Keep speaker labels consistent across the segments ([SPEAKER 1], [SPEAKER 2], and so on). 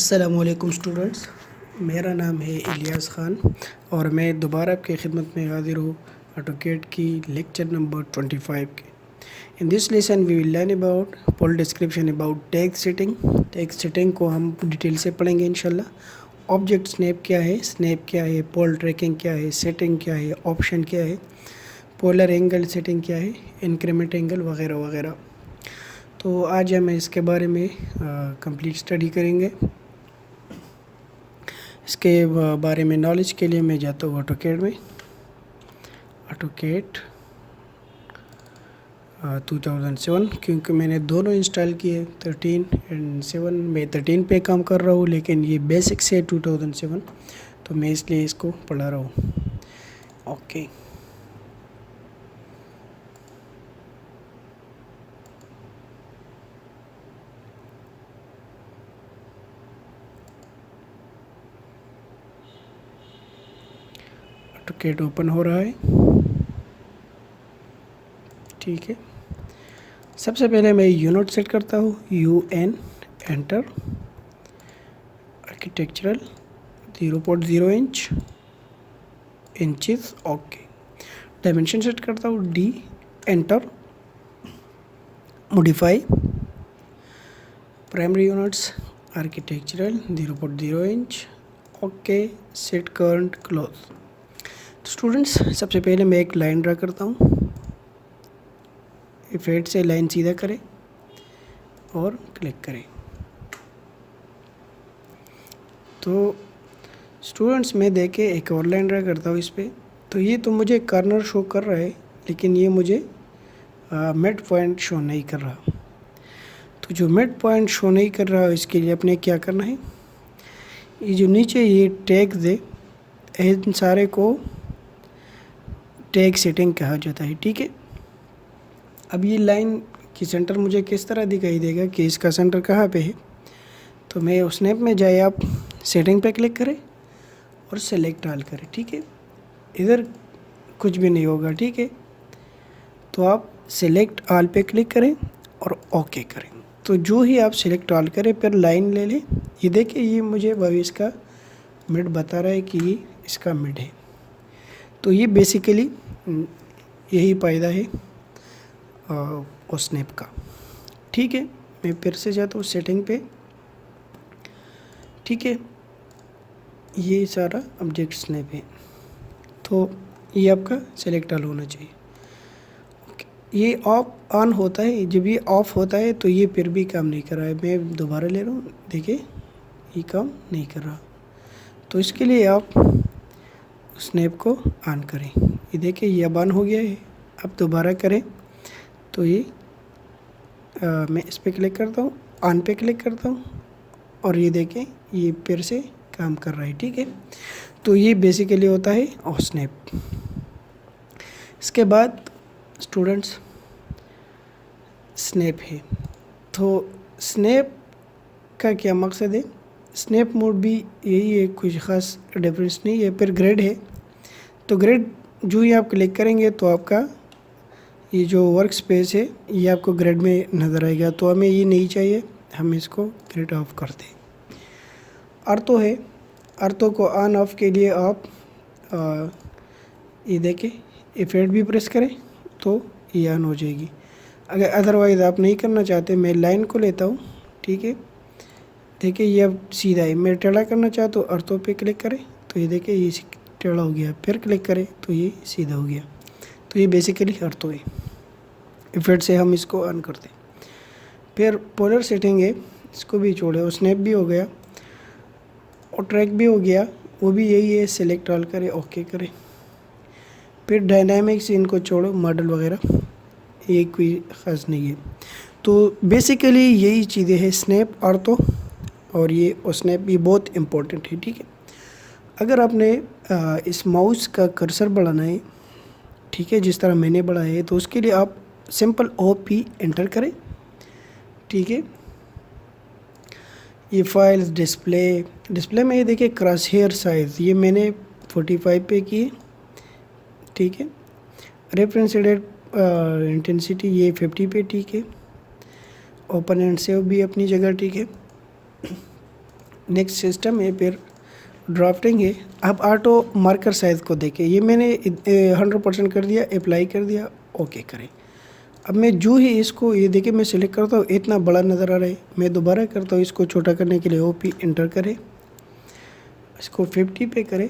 [SPEAKER 1] अस्सलामुअलैकुम स्टूडेंट्स, मेरा नाम है इलियास ख़ान और मैं दोबारा आपकी खिदमत में हाज़िर हूँ ऑटोकैड की लेक्चर नंबर 25 के। In this lesson we will learn about full description about tag setting. Tag setting को हम डिटेल से पढ़ेंगे इंशाल्लाह। ऑब्जेक्ट स्नैप क्या है, पोल ट्रैकिंग क्या है, सेटिंग क्या है, ऑप्शन क्या है, पोलर एंगल सेटिंग क्या है, इंक्रीमेंट एंगल वगैरह वगैरह। तो आज हम इसके बारे में कंप्लीट स्टडी करेंगे। इसके बारे में नॉलेज के लिए मैं जाता हूँ ऑटोकैड में। ऑटोकैड 2007, क्योंकि मैंने दोनों इंस्टॉल किए 13 एंड 7। मैं 13 पे काम कर रहा हूँ, लेकिन ये बेसिक से 2007, तो मैं इसलिए इसको पढ़ा रहा हूँ। ओके, ऑटोकैड ओपन हो रहा है। ठीक है, सबसे पहले मैं यूनिट सेट करता हूँ, UN enter. Architectural 0.0 inch inches. Okay, dimension set करता हूँ, D enter. Modify primary units architectural 0.0 inch. Okay, set current close. तो स्टूडेंट्स, सबसे पहले मैं एक लाइन ड्रा करता हूँ। इफेक्ट से लाइन सीधा करें और क्लिक करें। तो स्टूडेंट्स, मैं देखे एक और लाइन ड्रा करता हूँ इस पर। तो ये तो मुझे कॉर्नर शो कर रहा है, लेकिन ये मुझे मिड पॉइंट शो नहीं कर रहा। तो जो मिड पॉइंट शो नहीं कर रहा, इसके लिए अपने क्या करना है, ये जो नीचे ये टैग्स है, इन सारे को टैग सेटिंग कहा जाता है। ठीक है, अब ये लाइन की सेंटर मुझे किस तरह दिखाई देगा कि इसका सेंटर कहाँ पे है। तो मैं उस स्नैप में जाए, आप सेटिंग पे क्लिक करें और सेलेक्ट ऑल करें। ठीक है, इधर कुछ भी नहीं होगा। ठीक है, तो आप सेलेक्ट ऑल पे क्लिक करें और ओके करें। तो जो ही आप सेलेक्ट ऑल करें, फिर लाइन ले लें। ये देखिए, ये मुझे भाई इसका मिड बता रहा है कि ये इसका मिड है। तो ये बेसिकली यही फ़ायदा है और स्नैप का। ठीक है, मैं फिर से जाता हूँ सेटिंग पे। ठीक है, ये सारा ऑब्जेक्ट स्नैप है, तो ये आपका सेलेक्ट ऑल होना चाहिए। ये ऑफ ऑन होता है, जब ये ऑफ होता है तो ये फिर भी काम नहीं कर रहा है। मैं दोबारा ले रहा हूँ, देखिए ये काम नहीं कर रहा। तो इसके लिए आप स्नैप को ऑन करें। ये देखिए, ये अब ऑन हो गया है। अब दोबारा करें तो ये मैं इस पर क्लिक करता हूँ, ऑन पे क्लिक करता हूँ और ये देखें, ये फिर से काम कर रहा है। ठीक है, तो ये बेसिकली होता है ऑफ स्नैप। इसके बाद स्टूडेंट्स, स्नैप है। तो स्नैप का क्या मकसद है, स्नैप मोड भी यही है, कुछ ख़ास डिफरेंस नहीं है। फिर ग्रेड है, तो ग्रेड जो ही आप क्लिक करेंगे तो आपका ये जो वर्क स्पेस है ये आपको ग्रेड में नज़र आएगा। तो हमें ये नहीं चाहिए, हम इसको ग्रेड ऑफ कर दें। अर्थो है, अर्थो को ऑन ऑफ के लिए आप ये देखें, इफेक्ट भी प्रेस करें तो ये ऑन हो जाएगी। अगर अदरवाइज़ आप नहीं करना चाहते, मैं लाइन को लेता हूँ। ठीक है, देखिए ये अब सीधा है। मैं टेढ़ा करना चाहता हूँ, अर्थों पे क्लिक करें तो ये देखिए ये टेढ़ा हो गया, फिर क्लिक करें तो ये सीधा हो गया। तो ये बेसिकली अर्थो है। इफेक्ट से हम इसको ऑन करते हैं। फिर पोलर सेटिंग है, इसको भी छोड़े, और स्नैप भी हो गया और ट्रैक भी हो गया, वो भी यही है। सेलेक्ट ऑल करें, ओके करें। फिर डायनामिक्स, इनको छोड़ो, मॉडल वगैरह ये कोई ख़ास नहीं है। तो बेसिकली यही चीज़ें हैं, स्नैप, अर्थो और ये और स्नैप, ये बहुत इम्पोर्टेंट है। ठीक है, अगर आपने इस माउस का कर्सर बढ़ाना है, ठीक है, जिस तरह मैंने बढ़ाया है, तो उसके लिए आप सिंपल OP एंटर करें। ठीक है, ये फाइल्स, डिस्प्ले में ये देखिए क्रॉस हेयर साइज़, ये मैंने 45 पे किए। ठीक है, रेफरेंस इंटेंसिटी ये 50 पे। ठीक है, ओपन एंड सेव भी अपनी जगह। ठीक है, नेक्स्ट सिस्टम है, फिर ड्राफ्टिंग है। अब ऑटो मार्कर साइज़ को देखें, ये मैंने 100% कर दिया, अप्लाई कर दिया, ओके करें। अब मैं जो ही इसको ये देखिए मैं सिलेक्ट करता हूँ, इतना बड़ा नज़र आ रहा है। मैं दोबारा करता हूँ, इसको छोटा करने के लिए ओपी एंटर करें, इसको 50 पे करें,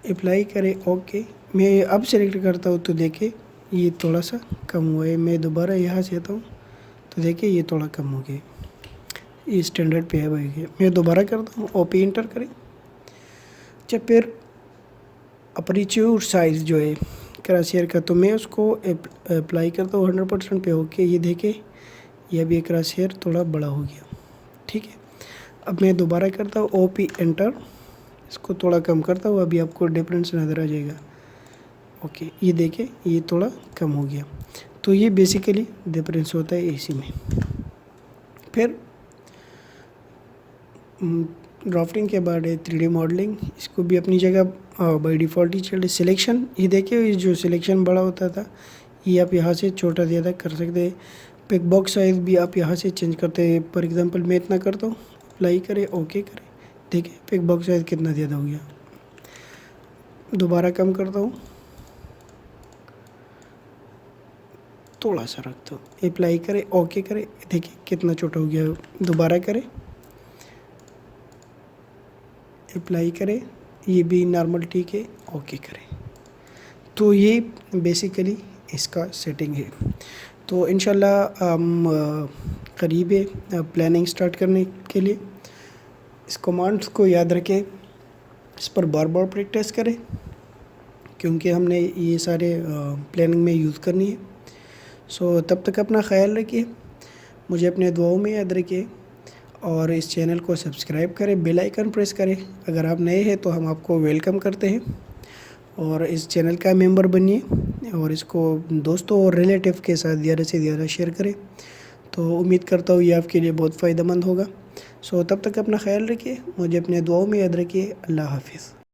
[SPEAKER 1] अप्लाई करें, ओके। मैं अब सिलेक्ट करता हूँ तो देखिए ये थोड़ा सा कम हुआ है। मैं दोबारा यहाँ से आता हूँ तो देखिए ये थोड़ा कम हो गया, ये स्टैंडर्ड पे है भाई। मैं दोबारा करता हूँ, ओपी एंटर करें। अच्छा, फिर अपर्चूर साइज़ जो है क्रॉसहेयर का, तो मैं उसको अप्लाई करता हूँ 100% पे होके। ये देखें ये अभी क्रॉसहेयर थोड़ा बड़ा हो गया, ठीक है। अब मैं दोबारा करता हूँ, ओपी एंटर, इसको थोड़ा कम करता हूँ, अभी आपको डिफरेंस नज़र आ जाएगा, ओके। ये देखें ये थोड़ा कम हो गया। तो ये बेसिकली डिफरेंस होता है इसी में। फिर ड्राफ्टिंग के बाद है 3D मॉडलिंग, इसको भी अपनी जगह बाय डिफ़ॉल्ट ही चल। सिलेक्शन, ये देखिए ये जो सिलेक्शन बड़ा होता था ये आप यहाँ से छोटा ज़्यादा कर सकते हैं। पिक बॉक्स साइज़ भी आप यहाँ से चेंज करते हैं। फॉर एग्जांपल मैं इतना करता हूँ, अप्लाई करें, ओके करें, देखिए पिक बॉक्स साइज़ कितना ज़्यादा हो गया। दोबारा कम करता हूँ, थोड़ा सा रखता हूँ, अप्लाई करें, ओके करें, देखिए कितना छोटा हो गया। दोबारा करें, अप्लाई करें, ये भी नॉर्मल ठीक है, ओके करें। तो ये बेसिकली इसका सेटिंग है। तो इंशाल्लाह हम करीब है प्लानिंग स्टार्ट करने के लिए। इस कमांड्स को याद रखें, इस पर बार बार प्रैक्टिस करें, क्योंकि हमने ये सारे प्लानिंग में यूज़ करनी है। सो तब तक अपना ख्याल रखिए, मुझे अपने दुआओं में याद रखिए, और इस चैनल को सब्सक्राइब करें, बेल आइकन प्रेस करें। अगर आप नए हैं तो हम आपको वेलकम करते हैं, और इस चैनल का मेंबर बनिए, और इसको दोस्तों और रिलेटिव के साथ ज़्यादा से ज़्यादा शेयर करें। तो उम्मीद करता हूँ ये आपके लिए बहुत फ़ायदेमंद होगा। सो तब तक अपना ख्याल रखिए, मुझे अपने दुआओं में याद रखिए। अल्लाह हाफिज़।